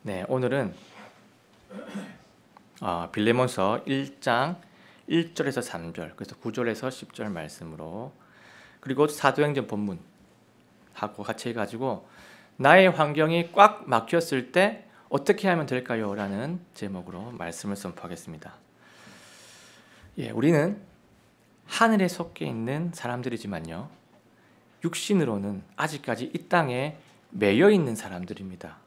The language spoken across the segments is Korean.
네, 오늘은 빌레몬서 1장 1절에서 3절, 그래서 9절에서 10절 말씀으로, 그리고 사도행전 본문하고 같이 해가지고 나의 환경이 꽉 막혔을 때 어떻게 하면 될까요? 라는 제목으로 말씀을 선포하겠습니다. 우리는 하늘에 섞여 있는 사람들이지만요, 육신으로는 아직까지 이 땅에 매여 있는 사람들입니다.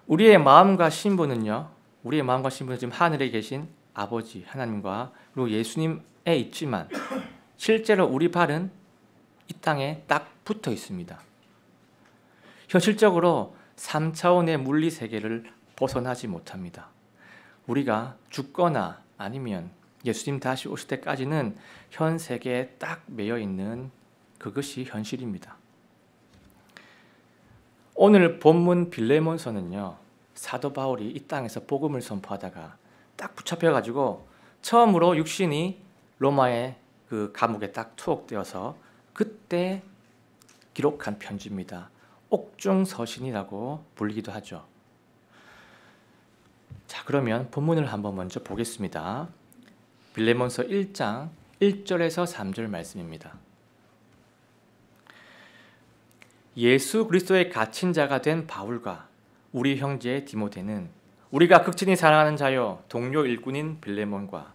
우리의 마음과 신분은요, 지금 하늘에 계신 아버지 하나님과 그리고 예수님에 있지만 실제로 우리 발은 이 땅에 딱 붙어 있습니다. 현실적으로 3차원의 물리 세계를 벗어나지 못합니다. 우리가 죽거나 아니면 예수님 다시 오실 때까지는 현 세계에 딱 매여 있는 그것이 현실입니다. 오늘 본문 빌레몬서는요, 사도 바울이 이 땅에서 복음을 선포하다가 딱 붙잡혀가지고 처음으로 육신이 로마의 그 감옥에 딱 투옥되어서 그때 기록한 편지입니다. 옥중서신이라고 불리기도 하죠. 자, 그러면 본문을 한번 먼저 보겠습니다. 빌레몬서 1장 1절에서 3절 말씀입니다. 예수 그리스도의 갇힌 자가 된 바울과 우리 형제 디모데는 우리가 극진히 사랑하는 자요 동료 일꾼인 빌레몬과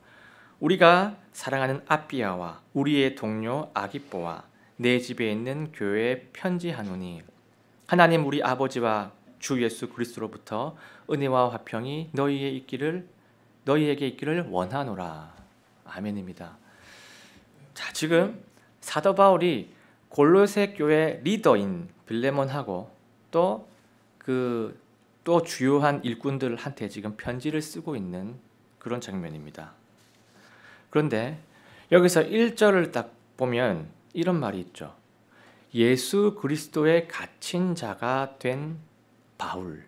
우리가 사랑하는 아비아와 우리의 동료 아기뽀와 내 집에 있는 교회에 편지하노니 하나님 우리 아버지와 주 예수 그리스도로부터 은혜와 화평이 너희에게 있기를 원하노라. 아멘입니다. 자, 지금 사도 바울이 골로새 교회 리더인 빌레몬하고 또 주요한 일꾼들한테 지금 편지를 쓰고 있는 그런 장면입니다. 그런데 여기서 1절을 딱 보면 이런 말이 있죠. 예수 그리스도의 갇힌 자가 된 바울.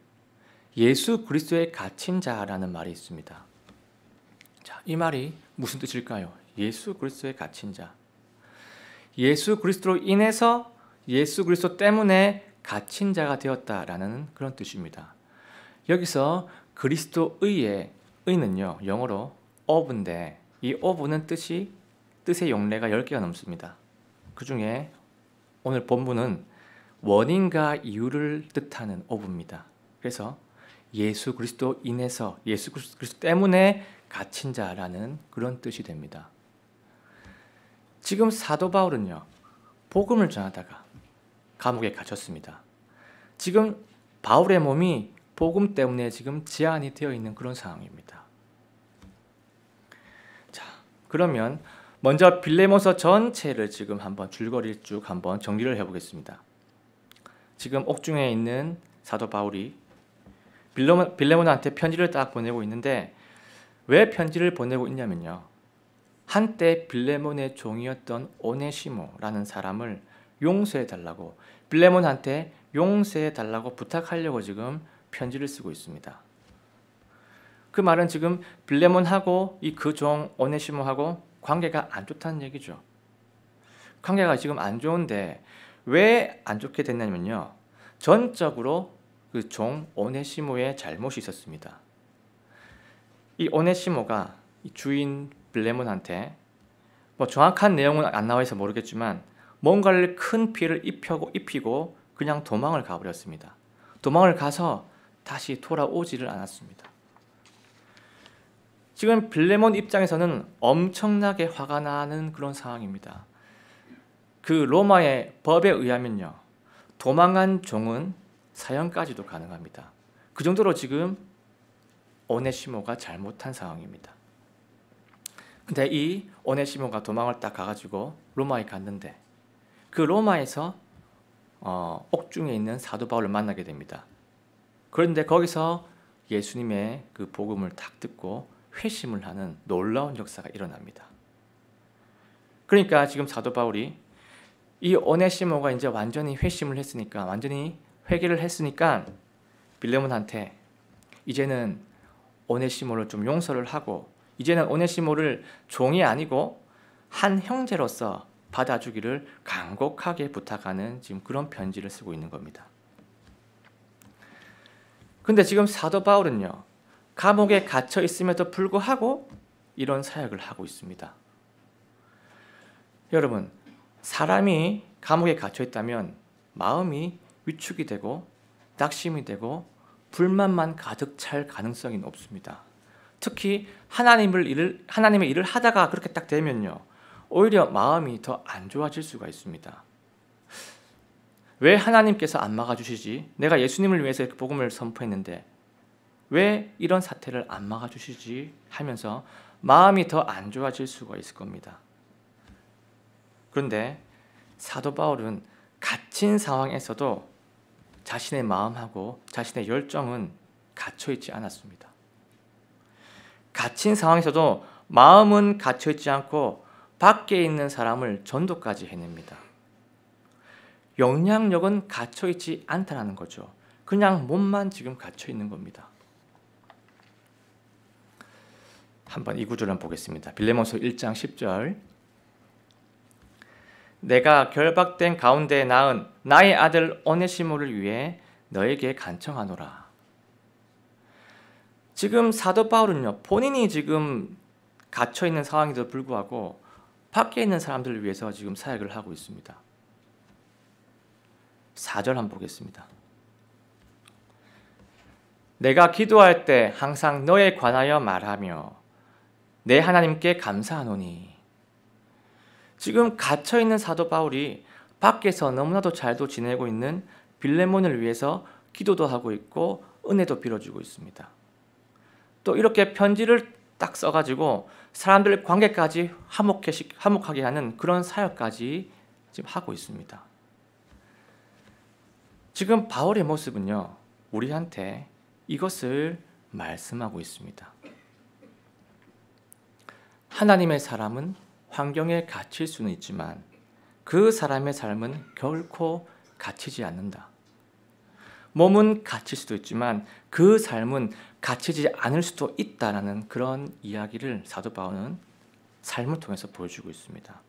예수 그리스도의 갇힌 자라는 말이 있습니다. 자, 이 말이 무슨 뜻일까요? 예수 그리스도의 갇힌 자. 예수 그리스도로 인해서 예수 그리스도 때문에 갇힌 자가 되었다라는 그런 뜻입니다. 여기서 그리스도의의 의는요, 영어로 of인데 이 of는 뜻의 용례가 10개가 넘습니다. 그 중에 오늘 본문은 원인과 이유를 뜻하는 of입니다. 그래서 예수 그리스도 인해서 예수 그리스도 때문에 갇힌 자라는 그런 뜻이 됩니다. 지금 사도 바울은요, 복음을 전하다가 감옥에 갇혔습니다. 지금 바울의 몸이 복음 때문에 지금 제한이 되어 있는 그런 상황입니다. 자, 그러면 먼저 빌레몬서 전체를 지금 한번 줄거리를 쭉 한번 정리를 해보겠습니다. 지금 옥중에 있는 사도 바울이 빌레몬한테 편지를 딱 보내고 있는데 왜 편지를 보내고 있냐면요, 한때 빌레몬의 종이었던 오네시모라는 사람을 용서해달라고, 빌레몬한테 용서해달라고 부탁하려고 지금 편지를 쓰고 있습니다. 그 말은 지금 빌레몬하고 이 그 종 오네시모하고 관계가 안 좋다는 얘기죠. 관계가 지금 안 좋은데 왜 안 좋게 됐냐면요, 전적으로 그 종 오네시모의 잘못이 있었습니다. 이 오네시모가 이 주인 빌레몬한테 정확한 내용은 안 나와 있어 모르겠지만 뭔가를 큰 피해를 입히고 그냥 도망을 가버렸습니다. 도망을 가서 다시 돌아오지를 않았습니다. 지금 빌레몬 입장에서는 엄청나게 화가 나는 그런 상황입니다. 그 로마의 법에 의하면요, 도망한 종은 사형까지도 가능합니다. 그 정도로 지금 오네시모가 잘못한 상황입니다. 근데 이 오네시모가 도망을 딱 가가지고 로마에 갔는데 그 로마에서 옥중에 있는 사도 바울을 만나게 됩니다. 그런데 거기서 예수님의 그 복음을 딱 듣고 회심을 하는 놀라운 역사가 일어납니다. 그러니까 지금 사도 바울이 이 오네시모가 이제 완전히 회심을 했으니까, 완전히 회개를 했으니까 빌레몬한테 이제는 오네시모를 좀 용서를 하고 이제는 오네시모를 종이 아니고 한 형제로서 받아주기를 간곡하게 부탁하는 지금 그런 편지를 쓰고 있는 겁니다. 근데 지금 사도 바울은요, 감옥에 갇혀 있음에도 불구하고 이런 사역을 하고 있습니다. 여러분, 사람이 감옥에 갇혀 있다면 마음이 위축이 되고 낙심이 되고 불만만 가득 찰 가능성이 높습니다. 특히 하나님의 일을 하다가 그렇게 딱 되면요, 오히려 마음이 더 안 좋아질 수가 있습니다. 왜 하나님께서 안 막아주시지? 내가 예수님을 위해서 이렇게 복음을 선포했는데 왜 이런 사태를 안 막아주시지? 하면서 마음이 더 안 좋아질 수가 있을 겁니다. 그런데 사도 바울은 갇힌 상황에서도 자신의 마음하고 자신의 열정은 갇혀있지 않았습니다. 갇힌 상황에서도 마음은 갇혀있지 않고 밖에 있는 사람을 전도까지 해냅니다. 영향력은 갇혀있지 않다는 거죠. 그냥 몸만 지금 갇혀있는 겁니다. 한번 이 구절을 보겠습니다. 빌레몬서 1장 10절. 내가 결박된 가운데 낳은 나의 아들 오네시모를 위해 너에게 간청하노라. 지금 사도 바울은요, 본인이 지금 갇혀있는 상황에도 불구하고 밖에 있는 사람들을 위해서 지금 사역을 하고 있습니다. 4절 한번 보겠습니다. 내가 기도할 때 항상 너에 관하여 말하며 내 하나님께 감사하노니. 지금 갇혀있는 사도 바울이 밖에서 너무나도 잘도 지내고 있는 빌레몬을 위해서 기도도 하고 있고 은혜도 빌어주고 있습니다. 또 이렇게 편지를 딱 써가지고 사람들 관계까지 화목하게 하는 그런 사역까지 지금 하고 있습니다. 지금 바울의 모습은요, 우리한테 이것을 말씀하고 있습니다. 하나님의 사람은 환경에 갇힐 수는 있지만 그 사람의 삶은 결코 갇히지 않는다. 몸은 갇힐 수도 있지만 그 삶은 갇히지 않을 수도 있다라는 그런 이야기를 사도 바울은 삶을 통해서 보여주고 있습니다.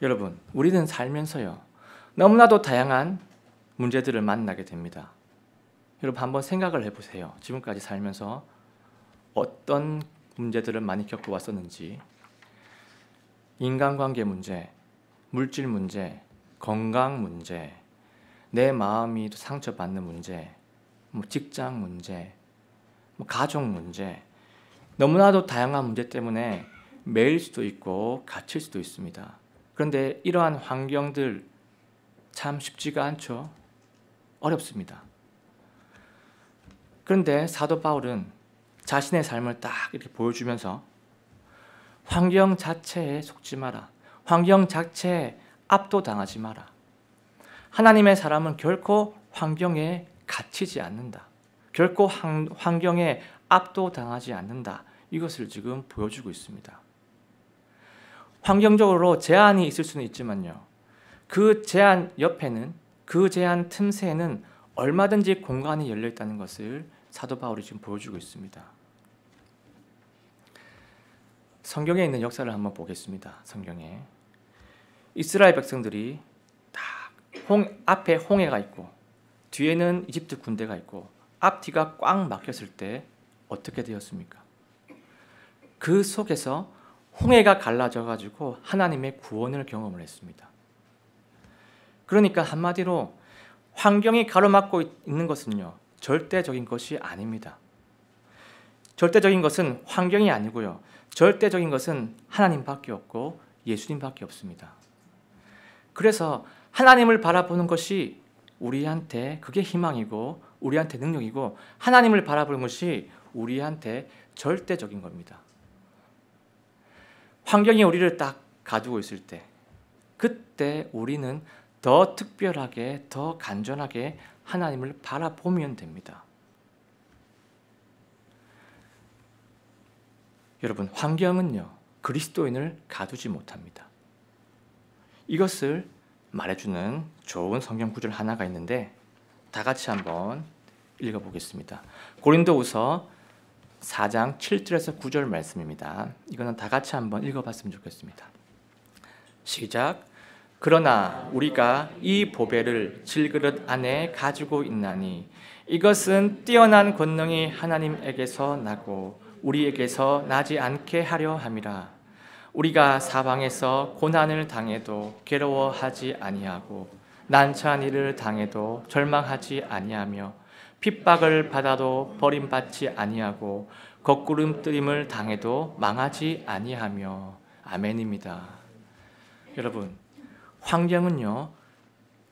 여러분, 우리는 살면서요, 너무나도 다양한 문제들을 만나게 됩니다. 여러분 한번 생각을 해보세요. 지금까지 살면서 어떤 문제들을 많이 겪어왔었는지. 인간관계 문제, 물질 문제, 건강 문제, 내 마음이 상처받는 문제, 직장 문제, 가족 문제, 너무나도 다양한 문제 때문에 매일 수도 있고 갇힐 수도 있습니다. 그런데 이러한 환경들 참 쉽지가 않죠. 어렵습니다. 그런데 사도 바울은 자신의 삶을 딱 이렇게 보여주면서 환경 자체에 속지 마라. 환경 자체에 압도당하지 마라. 하나님의 사람은 결코 환경에 갇히지 않는다. 결코 환경에 압도당하지 않는다. 이것을 지금 보여주고 있습니다. 환경적으로 제한이 있을 수는 있지만요, 그 제한 옆에는, 그 제한 틈새에는 얼마든지 공간이 열려 있다는 것을 사도 바울이 지금 보여주고 있습니다. 성경에 있는 역사를 한번 보겠습니다. 성경에 이스라엘 백성들이 앞에 홍해가 있고 뒤에는 이집트 군대가 있고 앞뒤가 꽉 막혔을 때 어떻게 되었습니까? 그 속에서 홍해가 갈라져 가지고 하나님의 구원을 경험을 했습니다. 그러니까 한마디로 환경이 가로막고 있는 것은요, 절대적인 것이 아닙니다. 절대적인 것은 환경이 아니고요, 절대적인 것은 하나님밖에 없고 예수님밖에 없습니다. 그래서 하나님을 바라보는 것이 우리한테 그게 희망이고 우리한테 능력이고, 하나님을 바라보는 것이 우리한테 절대적인 겁니다. 환경이 우리를 딱 가두고 있을 때, 그때 우리는 더 특별하게, 더 간절하게 하나님을 바라보면 됩니다. 여러분, 환경은요, 그리스도인을 가두지 못합니다. 이것을 말해주는 좋은 성경 구절 하나가 있는데 다 같이 한번 읽어보겠습니다. 고린도후서 4장 7절에서 9절 말씀입니다. 이거는 다 같이 한번 읽어봤으면 좋겠습니다. 시작. 그러나 우리가 이 보배를 질그릇 안에 가지고 있나니 이것은 뛰어난 권능이 하나님에게서 나고 우리에게서 나지 않게 하려 함이라. 우리가 사방에서 고난을 당해도 괴로워하지 아니하고 난처한 일을 당해도 절망하지 아니하며 핍박을 받아도 버림받지 아니하고 거꾸름뜨림을 당해도 망하지 아니하며. 아멘입니다. 여러분, 환경은요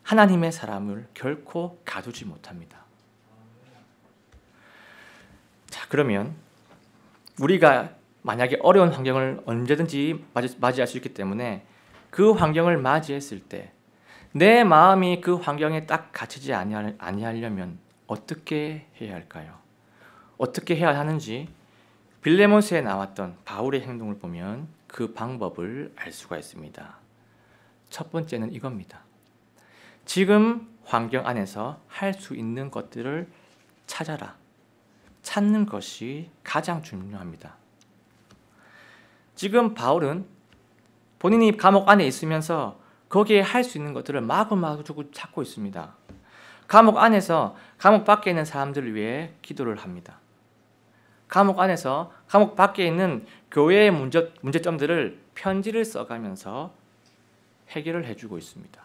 하나님의 사람을 결코 가두지 못합니다. 자, 그러면 우리가 만약에 어려운 환경을 언제든지 맞이할 수 있기 때문에 그 환경을 맞이했을 때 내 마음이 그 환경에 딱 갇히지 아니하려면 어떻게 해야 할까요? 어떻게 해야 하는지 빌레몬스에 나왔던 바울의 행동을 보면 그 방법을 알 수가 있습니다. 첫 번째는 이겁니다. 지금 환경 안에서 할 수 있는 것들을 찾아라. 찾는 것이 가장 중요합니다. 지금 바울은 본인이 감옥 안에 있으면서 거기에 할 수 있는 것들을 마구마구 찾고 있습니다. 감옥 안에서 감옥 밖에 있는 사람들을 위해 기도를 합니다. 감옥 안에서 감옥 밖에 있는 교회의 문제점들을 편지를 써가면서 해결을 해주고 있습니다.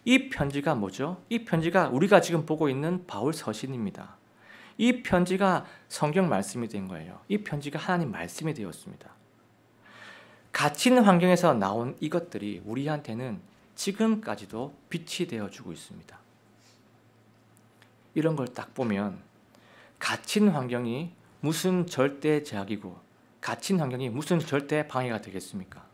이 편지가 뭐죠? 이 편지가 우리가 지금 보고 있는 바울 서신입니다. 이 편지가 성경 말씀이 된 거예요. 이 편지가 하나님 말씀이 되었습니다. 갇힌 환경에서 나온 이것들이 우리한테는 지금까지도 빛이 되어주고 있습니다. 이런 걸 딱 보면 갇힌 환경이 무슨 절대 제약이고 갇힌 환경이 무슨 절대 방해가 되겠습니까?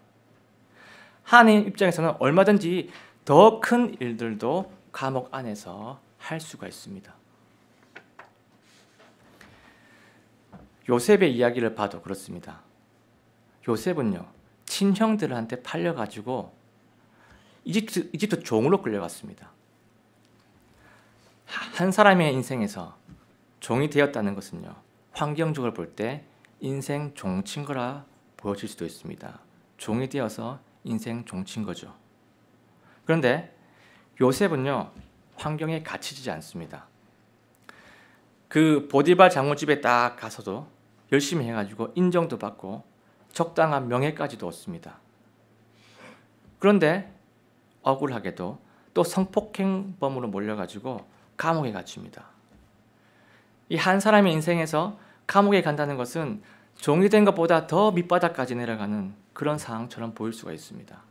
하나님 입장에서는 얼마든지 더 큰 일들도 감옥 안에서 할 수가 있습니다. 요셉의 이야기를 봐도 그렇습니다. 요셉은요 친형들한테 팔려가지고 이집트 종으로 끌려갔습니다. 한 사람의 인생에서 종이 되었다는 것은요 환경적으로 볼 때 인생 종친 거라 보여질 수도 있습니다. 종이 되어서 인생 종친 거죠. 그런데 요셉은요 환경에 갇히지 않습니다. 그 보디발 장모집에 딱 가서도 열심히 해가지고 인정도 받고 적당한 명예까지도 얻습니다. 그런데 억울하게도 또 성폭행범으로 몰려가지고 감옥에 갇힙니다. 이 한 사람의 인생에서 감옥에 간다는 것은 종이 된 것보다 더 밑바닥까지 내려가는 그런 상황처럼 보일 수가 있습니다.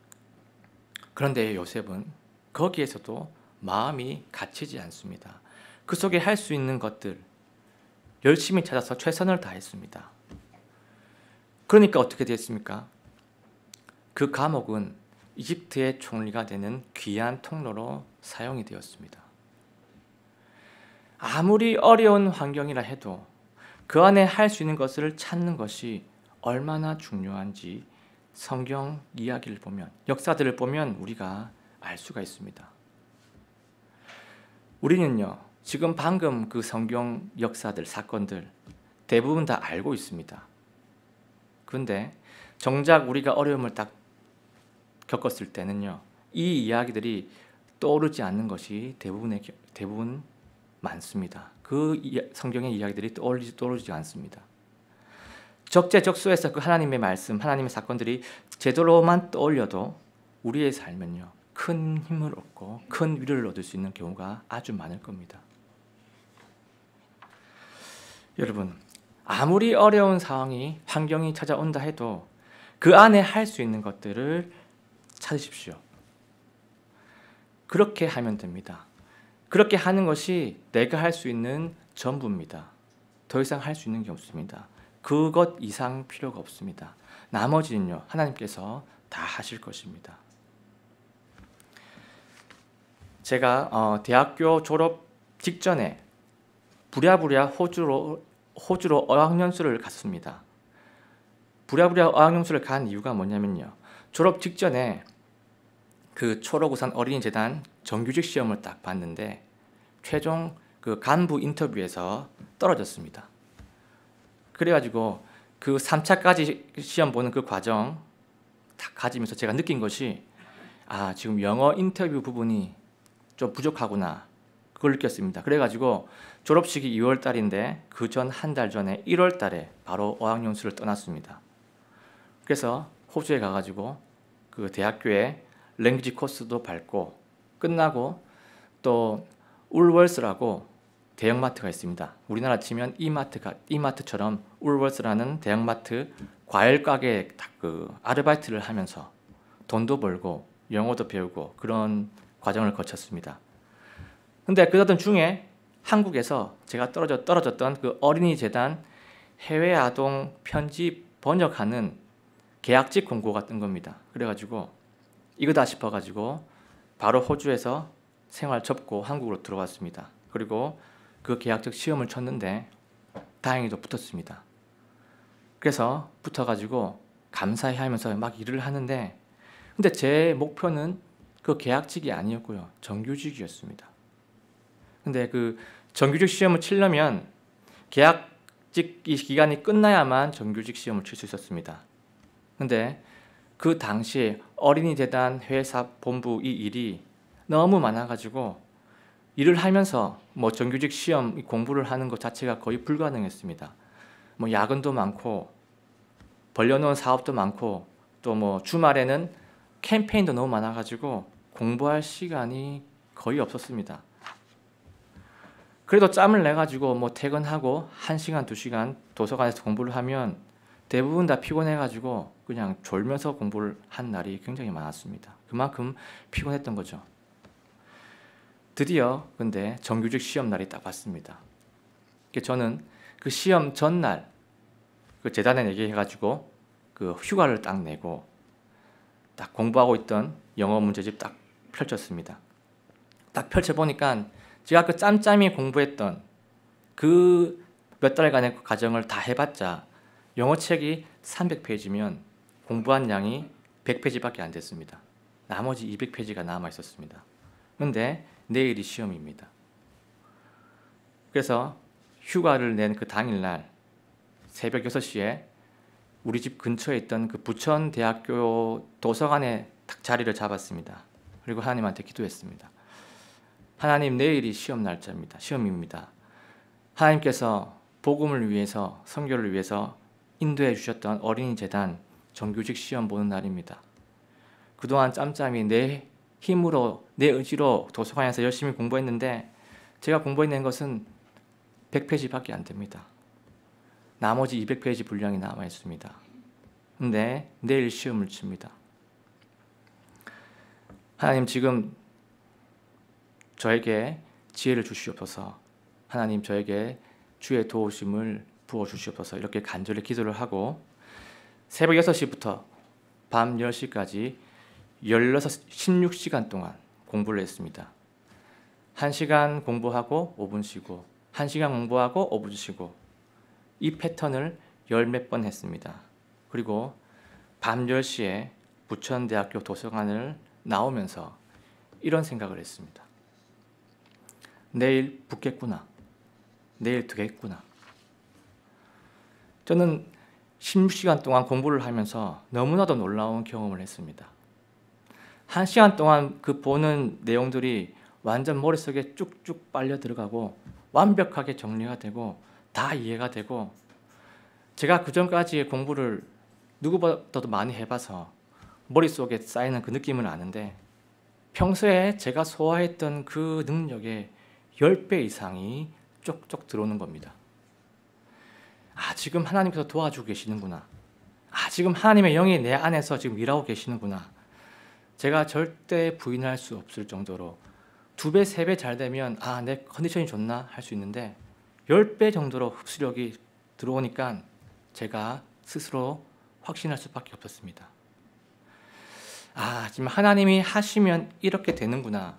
그런데 요셉은 거기에서도 마음이 갇히지 않습니다. 그 속에 할 수 있는 것들 열심히 찾아서 최선을 다했습니다. 그러니까 어떻게 됐습니까? 그 감옥은 이집트의 총리가 되는 귀한 통로로 사용이 되었습니다. 아무리 어려운 환경이라 해도 그 안에 할 수 있는 것을 찾는 것이 얼마나 중요한지 성경 이야기를 보면, 역사들을 보면 우리가 알 수가 있습니다. 우리는요, 지금 방금 그 성경 역사들, 사건들 대부분 다 알고 있습니다. 그런데 정작 우리가 어려움을 딱 겪었을 때는요, 이 이야기들이 떠오르지 않는 것이 대부분 많습니다. 그 성경의 이야기들이 떠오르지 않습니다. 적재적소에서 그 하나님의 말씀, 하나님의 사건들이 제대로만 떠올려도 우리의 삶은요, 큰 힘을 얻고 큰 위로를 얻을 수 있는 경우가 아주 많을 겁니다. 여러분, 아무리 어려운 상황이, 환경이 찾아온다 해도 그 안에 할 수 있는 것들을 찾으십시오. 그렇게 하면 됩니다. 그렇게 하는 것이 내가 할 수 있는 전부입니다. 더 이상 할 수 있는 게 없습니다. 그것 이상 필요가 없습니다. 나머지는요, 하나님께서 다 하실 것입니다. 제가 대학교 졸업 직전에 부랴부랴 호주로 어학연수를 갔습니다. 부랴부랴 어학연수를 간 이유가 뭐냐면요, 졸업 직전에 그 초록우산 어린이재단 정규직 시험을 딱 봤는데 최종 그 간부 인터뷰에서 떨어졌습니다. 그래가지고 그 3차까지 시험 보는 그 과정 딱 가지면서 제가 느낀 것이, 지금 영어 인터뷰 부분이 좀 부족하구나. 그걸 느꼈습니다. 그래가지고 졸업식이 2월 달인데 그 전 한 달 전에 1월 달에 바로 어학연수를 떠났습니다. 그래서 호주에 가가지고 그 대학교에 랭귀지 코스도 밟고 끝나고 또 울월스라고 대형마트가 있습니다. 우리나라 치면 이마트처럼 울월스라는 대형마트 과일 가게에 그 아르바이트를 하면서 돈도 벌고 영어도 배우고 그런 과정을 거쳤습니다. 근데 그러던 중에 한국에서 제가 떨어졌던 그 어린이재단 해외 아동 편지 번역하는 계약직 공고가 뜬 겁니다. 그래가지고 이거다 싶어가지고 바로 호주에서 생활 접고 한국으로 들어왔습니다. 그리고 그 계약직 시험을 쳤는데 다행히도 붙었습니다. 그래서 붙어가지고 감사해 하면서 막 일을 하는데 근데 제 목표는 그 계약직이 아니었고요. 정규직이었습니다. 근데 그 정규직 시험을 치려면 계약직 기간이 끝나야만 정규직 시험을 칠 수 있었습니다. 근데 그 당시에 어린이재단 회사 본부 이 일이 너무 많아가지고 일을 하면서 뭐 정규직 시험 공부를 하는 것 자체가 거의 불가능했습니다. 뭐 야근도 많고 벌려놓은 사업도 많고 또 뭐 주말에는 캠페인도 너무 많아가지고 공부할 시간이 거의 없었습니다. 그래도 짬을 내가지고 뭐 퇴근하고 1시간, 2시간 도서관에서 공부를 하면 대부분 다 피곤해가지고 그냥 졸면서 공부를 한 날이 굉장히 많았습니다. 그만큼 피곤했던 거죠. 드디어 근데 정규직 시험 날이 딱 왔습니다. 저는 그 시험 전날 그 재단에 얘기해가지고 그 휴가를 딱 내고 딱 공부하고 있던 영어 문제집 딱 펼쳤습니다. 딱 펼쳐보니까 제가 그 짬짬이 공부했던 그 몇 달간의 과정을 다 해봤자 영어책이 300페이지면 공부한 양이 100페이지밖에 안 됐습니다. 나머지 200페이지가 남아 있었습니다. 근데 내일이 시험입니다. 그래서 휴가를 낸 그 당일날 새벽 6시에 우리 집 근처에 있던 그 부천대학교 도서관에 딱 자리를 잡았습니다. 그리고 하나님한테 기도했습니다. 하나님, 내일이 시험 날짜입니다. 시험입니다. 하나님께서 복음을 위해서, 선교를 위해서 인도해 주셨던 어린이재단 정규직 시험 보는 날입니다. 그동안 짬짬이 내 힘으로, 내 의지로 도서관에서 열심히 공부했는데 제가 공부해낸 것은 100페이지밖에 안 됩니다. 나머지 200페이지 분량이 남아 있습니다. 근데 내일 시험을 칩니다. 하나님, 지금 저에게 지혜를 주시옵소서. 하나님, 저에게 주의 도우심을 부어주시옵소서. 이렇게 간절히 기도를 하고 새벽 6시부터 밤 10시까지 16시간 동안 공부를 했습니다. 1시간 공부하고 5분 쉬고 1시간 공부하고 5분 쉬고 이 패턴을 10몇 번 했습니다. 그리고 밤 10시에 부천대학교 도서관을 나오면서 이런 생각을 했습니다. 내일 붙겠구나. 내일 되겠구나. 저는 16시간 동안 공부를 하면서 너무나도 놀라운 경험을 했습니다. 1시간 동안 그 보는 내용들이 완전 머릿속에 쭉쭉 빨려 들어가고 완벽하게 정리가 되고 다 이해가 되고 제가 그전까지의 공부를 누구보다도 많이 해봐서 머릿속에 쌓이는 그 느낌을 아는데 평소에 제가 소화했던 그 능력의 10배 이상이 쪽쪽 들어오는 겁니다. 지금 하나님께서 도와주고 계시는구나. 지금 하나님의 영이 내 안에서 지금 일하고 계시는구나. 제가 절대 부인할 수 없을 정도로 2배, 3배 잘 되면 내 컨디션이 좋나 할 수 있는데 10배 정도로 흡수력이 들어오니까 제가 스스로 확신할 수밖에 없었습니다. 지금 하나님이 하시면 이렇게 되는구나.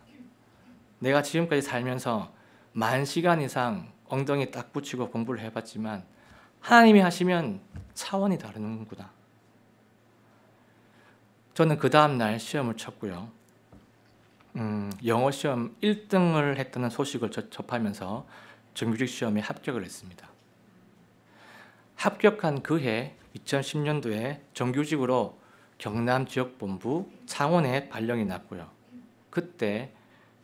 내가 지금까지 살면서 10,000시간 이상 엉덩이 딱 붙이고 공부를 해봤지만 하나님이 하시면 차원이 다르는구나. 저는 그 다음날 시험을 쳤고요. 영어 시험 1등을 했다는 소식을 접하면서 정규직 시험에 합격을 했습니다. 합격한 그 해 2010년도에 정규직으로 경남지역본부 창원에 발령이 났고요. 그때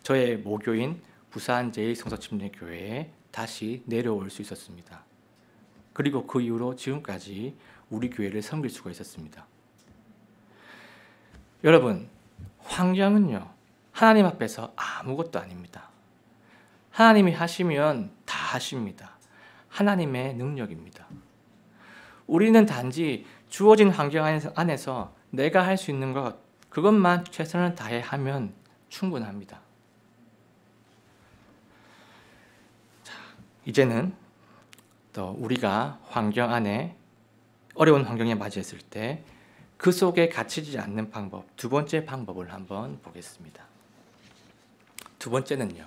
저의 모교인 부산 제2성서침례교회에 다시 내려올 수 있었습니다. 그리고 그 이후로 지금까지 우리 교회를 섬길 수가 있었습니다. 여러분, 환경은요, 하나님 앞에서 아무것도 아닙니다. 하나님이 하시면 다 하십니다. 하나님의 능력입니다. 우리는 단지 주어진 환경 안에서 내가 할 수 있는 것, 그것만 최선을 다해 하면 충분합니다. 자, 이제는 또 우리가 환경 안에 어려운 환경에 맞이했을 때 그 속에 갇히지 않는 방법, 두 번째 방법을 한번 보겠습니다. 두 번째는요,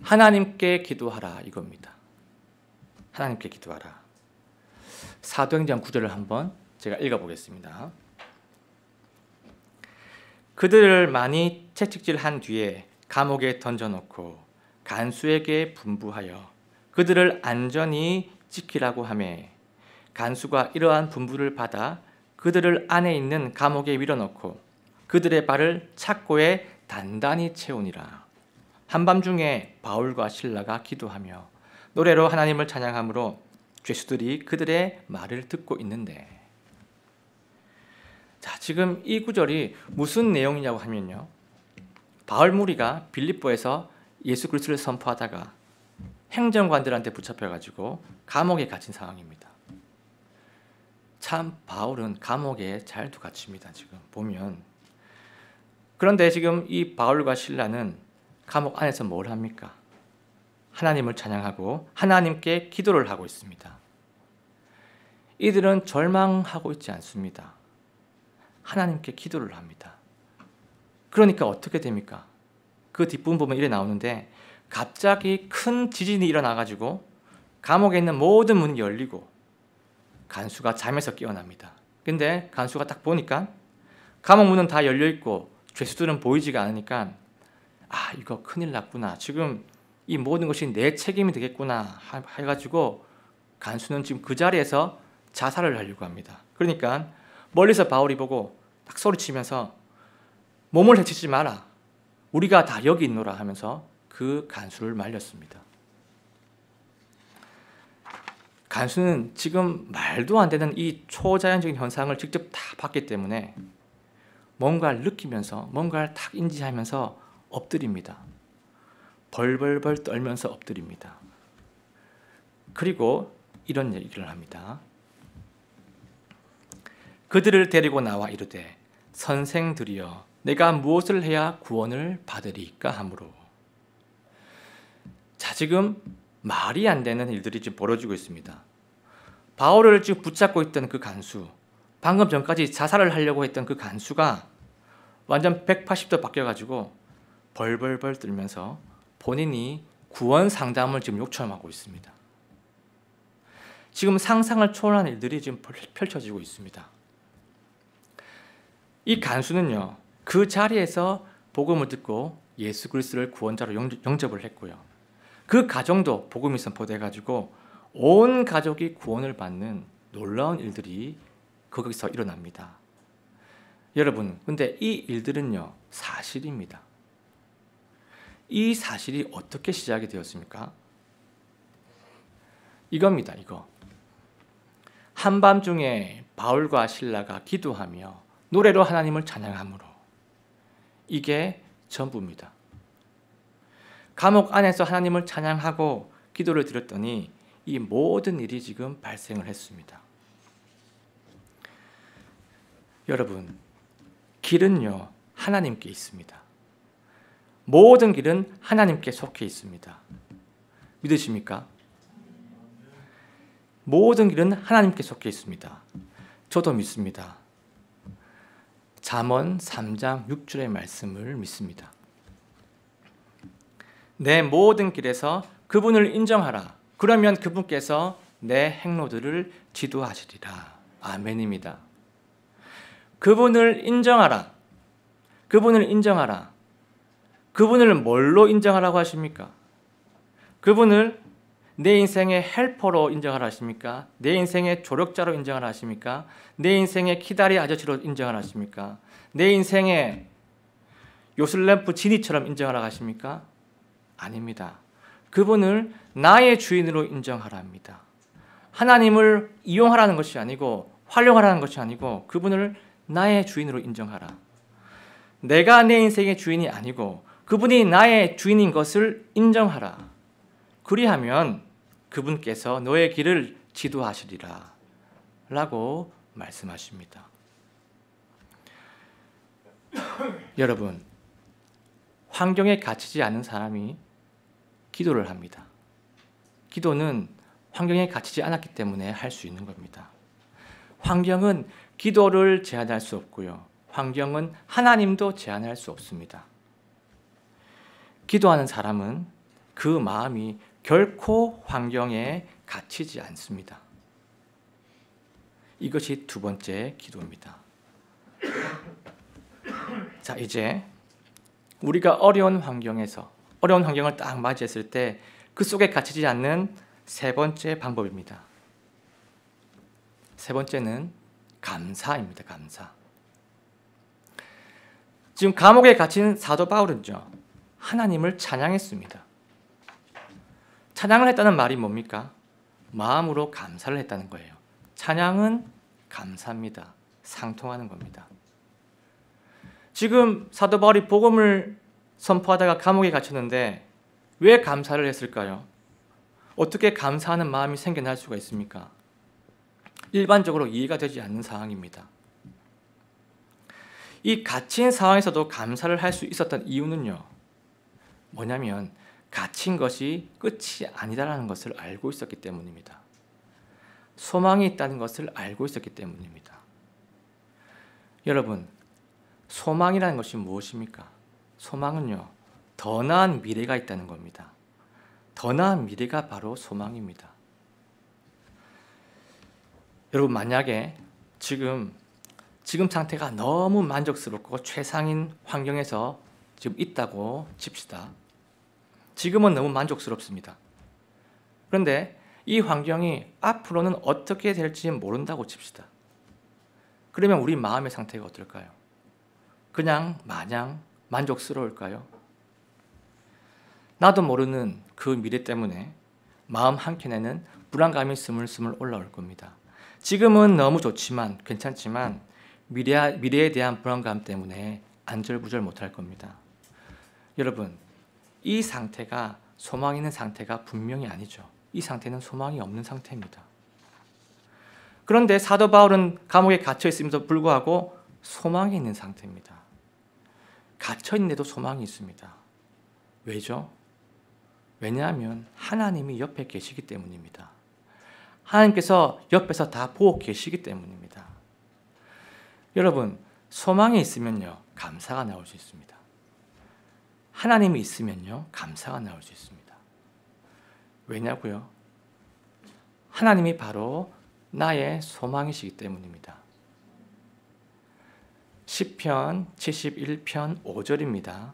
하나님께 기도하라 이겁니다. 하나님께 기도하라. 사도행전 9절을 한번 제가 읽어보겠습니다. 그들을 많이 채찍질한 뒤에 감옥에 던져놓고 간수에게 분부하여 그들을 안전히 지키라고 하매 간수가 이러한 분부를 받아 그들을 안에 있는 감옥에 밀어넣고 그들의 발을 착고에 단단히 채우니라. 한밤중에 바울과 실라가 기도하며 노래로 하나님을 찬양함으로 죄수들이 그들의 말을 듣고 있는데, 자, 지금 이 구절이 무슨 내용이냐고 하면요, 바울 무리가 빌립보에서 예수 그리스도를 선포하다가 행정관들한테 붙잡혀가지고 감옥에 갇힌 상황입니다. 참 바울은 감옥에 잘도 갇힙니다. 지금 보면. 그런데 지금 이 바울과 실라는 감옥 안에서 뭘 합니까? 하나님을 찬양하고 하나님께 기도를 하고 있습니다. 이들은 절망하고 있지 않습니다. 하나님께 기도를 합니다. 그러니까 어떻게 됩니까? 그 뒷부분 보면 이래 나오는데, 갑자기 큰 지진이 일어나가지고 감옥에 있는 모든 문이 열리고 간수가 잠에서 깨어납니다. 근데 간수가 딱 보니까 감옥 문은 다 열려있고 죄수들은 보이지가 않으니까, 아, 이거 큰일 났구나. 지금 이 모든 것이 내 책임이 되겠구나 해가지고 간수는 지금 그 자리에서 자살을 하려고 합니다. 그러니까 멀리서 바울이 보고 딱 소리치면서 몸을 해치지 마라. 우리가 다 여기 있노라 하면서 그 간수를 말렸습니다. 간수는 지금 말도 안 되는 이 초자연적인 현상을 직접 다 봤기 때문에 뭔가를 느끼면서 뭔가를 탁 인지하면서 엎드립니다. 벌벌벌 떨면서 엎드립니다. 그리고 이런 얘기를 합니다. 그들을 데리고 나와 이르되 선생들이여 내가 무엇을 해야 구원을 받으리까 하므로. 자, 지금 말이 안 되는 일들이 지금 벌어지고 있습니다. 바울을 지금 붙잡고 있던 그 간수, 방금 전까지 자살을 하려고 했던 그 간수가 완전 180도 바뀌어가지고 벌벌벌 떨면서 본인이 구원 상담을 지금 요청하고 있습니다. 지금 상상을 초월한 일들이 지금 펼쳐지고 있습니다. 이 간수는요, 그 자리에서 복음을 듣고 예수 그리스도를 구원자로 영접을 했고요. 그 가정도 복음이 선포돼가지고 온 가족이 구원을 받는 놀라운 일들이 거기서 일어납니다. 여러분, 근데 이 일들은요, 사실입니다. 이 사실이 어떻게 시작이 되었습니까? 이겁니다, 이거. 한밤중에 바울과 실라가 기도하며 노래로 하나님을 찬양함으로. 이게 전부입니다. 감옥 안에서 하나님을 찬양하고 기도를 드렸더니 이 모든 일이 지금 발생을 했습니다. 여러분, 길은요, 하나님께 있습니다. 모든 길은 하나님께 속해 있습니다. 믿으십니까? 모든 길은 하나님께 속해 있습니다. 저도 믿습니다. 잠언 3장 6절의 말씀을 믿습니다. 내 모든 길에서 그분을 인정하라. 그러면 그분께서 내 행로들을 지도하시리라. 아멘입니다. 그분을 인정하라. 그분을 인정하라. 그분을 뭘로 인정하라고 하십니까? 그분을 내 인생의 헬퍼로 인정하라 하십니까? 내 인생의 조력자로 인정하라 하십니까? 내 인생의 키다리 아저씨로 인정하라 하십니까? 내 인생의 요술램프 지니처럼 인정하라 하십니까? 아닙니다. 그분을 나의 주인으로 인정하라 합니다. 하나님을 이용하라는 것이 아니고 활용하라는 것이 아니고 그분을 나의 주인으로 인정하라. 내가 내 인생의 주인이 아니고 그분이 나의 주인인 것을 인정하라. 그리하면 그분께서 너의 길을 지도하시리라 라고 말씀하십니다. 여러분, 환경에 갇히지 않은 사람이 기도를 합니다. 기도는 환경에 갇히지 않았기 때문에 할 수 있는 겁니다. 환경은 기도를 제한할 수 없고요. 환경은 하나님도 제한할 수 없습니다. 기도하는 사람은 그 마음이 결코 환경에 갇히지 않습니다. 이것이 두 번째 기도입니다. 자, 이제 우리가 어려운 환경을 딱 맞이했을 때 그 속에 갇히지 않는 세 번째 방법입니다. 세 번째는 감사입니다. 감사. 지금 감옥에 갇힌 사도 바울은요, 하나님을 찬양했습니다. 찬양을 했다는 말이 뭡니까? 마음으로 감사를 했다는 거예요. 찬양은 감사입니다. 상통하는 겁니다. 지금 사도 바울이 복음을 선포하다가 감옥에 갇혔는데 왜 감사를 했을까요? 어떻게 감사하는 마음이 생겨날 수가 있습니까? 일반적으로 이해가 되지 않는 상황입니다. 이 갇힌 상황에서도 감사를 할 수 있었던 이유는요, 뭐냐면 갇힌 것이 끝이 아니다라는 것을 알고 있었기 때문입니다. 소망이 있다는 것을 알고 있었기 때문입니다. 여러분, 소망이라는 것이 무엇입니까? 소망은요, 더 나은 미래가 있다는 겁니다. 더 나은 미래가 바로 소망입니다. 여러분, 만약에 지금 상태가 너무 만족스럽고 최상인 환경에서 지금 있다고 칩시다. 지금은 너무 만족스럽습니다. 그런데 이 환경이 앞으로는 어떻게 될지 모른다고 칩시다. 그러면 우리 마음의 상태가 어떨까요? 그냥 마냥 만족스러울까요? 나도 모르는 그 미래 때문에 마음 한켠에는 불안감이 스물스물 올라올 겁니다. 지금은 너무 좋지만, 괜찮지만 미래에 대한 불안감 때문에 안절부절 못할 겁니다. 여러분, 이 상태가 소망 있는 상태가 분명히 아니죠. 이 상태는 소망이 없는 상태입니다. 그런데 사도 바울은 감옥에 갇혀 있음에도 불구하고 소망이 있는 상태입니다. 갇혀 있는데도 소망이 있습니다. 왜죠? 왜냐하면 하나님이 옆에 계시기 때문입니다. 하나님께서 옆에서 다 보고 계시기 때문입니다. 여러분, 소망이 있으면요, 감사가 나올 수 있습니다. 하나님이 있으면요, 감사가 나올 수 있습니다. 왜냐고요? 하나님이 바로 나의 소망이시기 때문입니다. 시편 71편 5절입니다.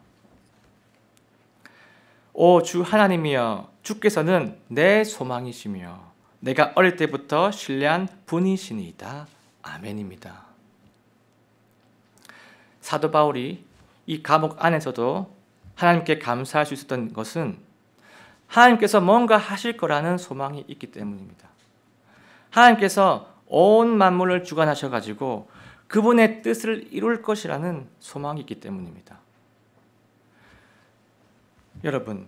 오 주 하나님이여, 주께서는 내 소망이시며 내가 어릴 때부터 신뢰한 분이시니이다. 아멘입니다. 사도 바울이 이 감옥 안에서도 하나님께 감사할 수 있었던 것은 하나님께서 뭔가 하실 거라는 소망이 있기 때문입니다. 하나님께서 온 만물을 주관하셔가지고 그분의 뜻을 이룰 것이라는 소망이 있기 때문입니다. 여러분,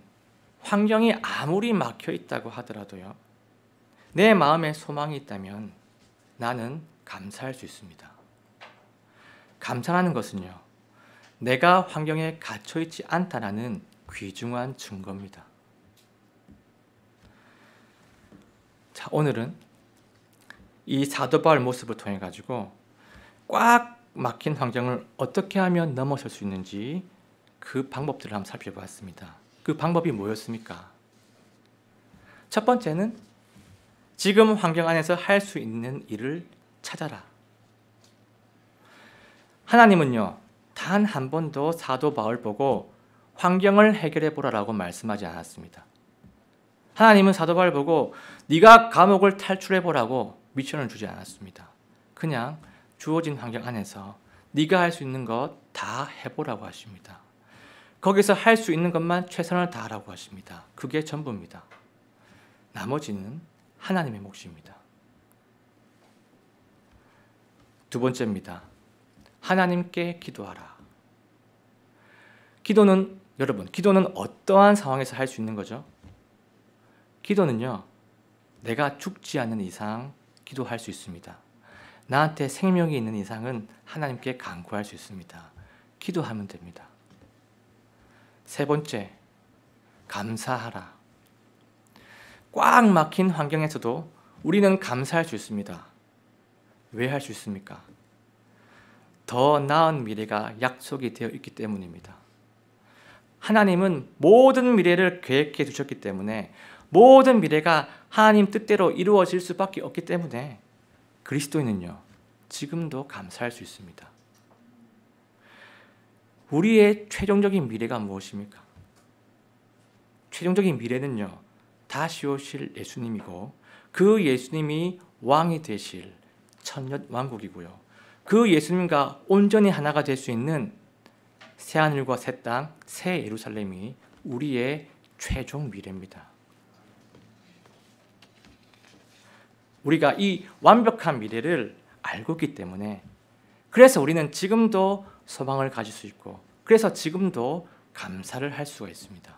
환경이 아무리 막혀 있다고 하더라도요, 내 마음에 소망이 있다면 나는 감사할 수 있습니다. 감사하는 것은요, 내가 환경에 갇혀 있지 않다라는 귀중한 증거입니다. 자, 오늘은 이 사도 바울 모습을 통해 가지고 꽉 막힌 환경을 어떻게 하면 넘어설 수 있는지 그 방법들을 한번 살펴보았습니다. 그 방법이 뭐였습니까? 첫 번째는 지금 환경 안에서 할 수 있는 일을 찾아라. 하나님은요, 단 한 번도 사도 바울 보고 환경을 해결해 보라라고 말씀하지 않았습니다. 하나님은 사도 바울 보고 네가 감옥을 탈출해보라고 미션을 주지 않았습니다. 그냥 주어진 환경 안에서 네가 할 수 있는 것 다 해보라고 하십니다. 거기서 할 수 있는 것만 최선을 다하라고 하십니다. 그게 전부입니다. 나머지는 하나님의 몫입니다. 두 번째입니다. 하나님께 기도하라. 기도는 어떠한 상황에서 할 수 있는 거죠? 기도는요, 내가 죽지 않는 이상 기도할 수 있습니다. 나한테 생명이 있는 이상은 하나님께 간구할 수 있습니다. 기도하면 됩니다. 세 번째, 감사하라. 꽉 막힌 환경에서도 우리는 감사할 수 있습니다. 왜 할 수 있습니까? 더 나은 미래가 약속이 되어 있기 때문입니다. 하나님은 모든 미래를 계획해 두셨기 때문에 모든 미래가 하나님 뜻대로 이루어질 수밖에 없기 때문에 그리스도인은요, 지금도 감사할 수 있습니다. 우리의 최종적인 미래가 무엇입니까? 최종적인 미래는요, 다시 오실 예수님이고 그 예수님이 왕이 되실 천년 왕국이고요. 그 예수님과 온전히 하나가 될 수 있는 새하늘과 새 땅, 새 예루살렘이 우리의 최종 미래입니다. 우리가 이 완벽한 미래를 알고 있기 때문에 그래서 우리는 지금도 소망을 가질 수 있고 그래서 지금도 감사를 할 수가 있습니다.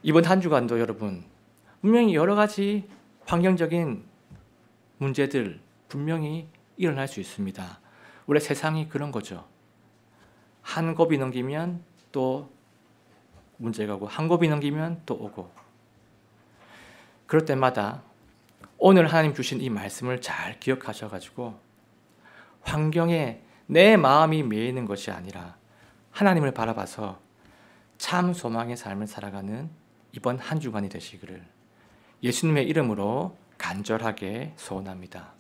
이번 한 주간도 여러분 분명히 여러 가지 환경적인 문제들 분명히 일어날 수 있습니다. 원래 세상이 그런 거죠. 한 고비 넘기면 또 문제가 오고 한 고비 넘기면 또 오고 그럴 때마다 오늘 하나님 주신 이 말씀을 잘 기억하셔가지고 환경에 내 마음이 매이는 것이 아니라 하나님을 바라봐서 참 소망의 삶을 살아가는 이번 한 주간이 되시기를 예수님의 이름으로 간절하게 소원합니다.